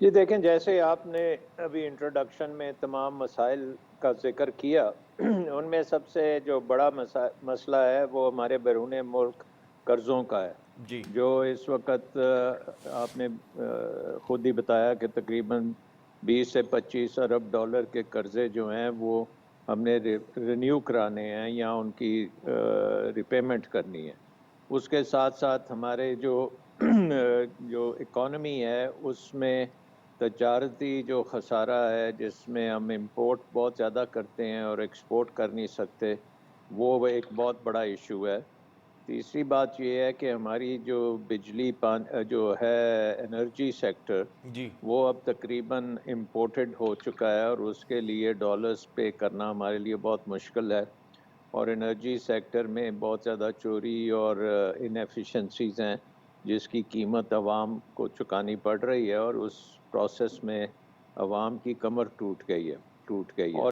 جی دیکھیں، جیسے آپ نے ابھی انٹروڈکشن میں تمام مسائل کا ذکر کیا، ان میں سب سے جو بڑا مسئلہ ہے وہ ہمارے بیرون ملک قرضوں کا ہے، جی جو اس وقت آپ نے خود ہی بتایا کہ تقریباً 20 سے 25 ارب ڈالر کے قرضے جو ہیں وہ ہم نے رینیو کرانے ہیں یا ان کی ریپیمنٹ کرنی ہے۔ اس کے ساتھ ساتھ ہمارے جو اکانومی ہے اس میں تجارتی جو خسارہ ہے، جس میں ہم امپورٹ بہت زیادہ کرتے ہیں اور ایکسپورٹ کر نہیں سکتے، وہ ایک بہت بڑا ایشو ہے۔ تیسری بات یہ ہے کہ ہماری جو بجلی جو ہے انرجی سیکٹر، جی وہ اب تقریباً امپورٹڈ ہو چکا ہے اور اس کے لیے ڈالرز پے کرنا ہمارے لیے بہت مشکل ہے، اور انرجی سیکٹر میں بہت زیادہ چوری اور انیفیشنسیز ہیں جس کی قیمت عوام کو چکانی پڑ رہی ہے، اور اس پروسیس میں عوام کی کمر ٹوٹ گئی ہے۔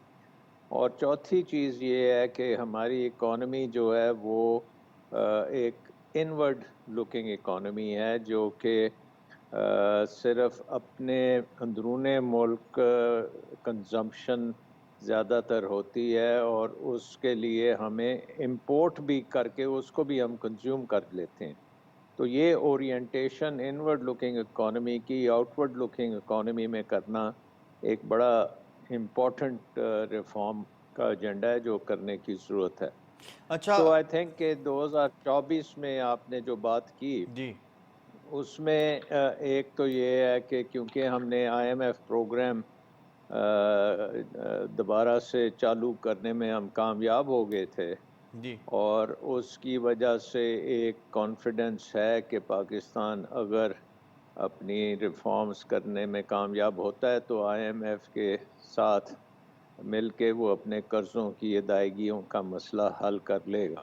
اور چوتھی چیز یہ ہے کہ ہماری اکانومی جو ہے وہ ایک انورڈ لوکنگ اکانومی ہے، جو کہ صرف اپنے اندرون ملک کنزمپشن زیادہ تر ہوتی ہے، اور اس کے لیے ہمیں امپورٹ بھی کر کے اس کو بھی ہم کنزیوم کر لیتے ہیں۔ تو یہ اورینٹیشن انورڈ لوکنگ اکانومی کی آؤٹ ورڈ لوکنگ اکانومی میں کرنا ایک بڑا امپورٹنٹ ریفارم کا ایجنڈا ہے جو کرنے کی ضرورت ہے۔ اچھا سو آئی تھنک کہ 2024 میں آپ نے جو بات کی، جی اس میں ایک تو یہ ہے کہ کیونکہ ہم نے آئی ایم ایف پروگرام دوبارہ سے چالو کرنے میں ہم کامیاب ہو گئے تھے، جی اور اس کی وجہ سے ایک کانفیڈنس ہے کہ پاکستان اگر اپنی ریفارمز کرنے میں کامیاب ہوتا ہے تو آئی ایم ایف کے ساتھ مل کے وہ اپنے قرضوں کی ادائیگیوں کا مسئلہ حل کر لے گا۔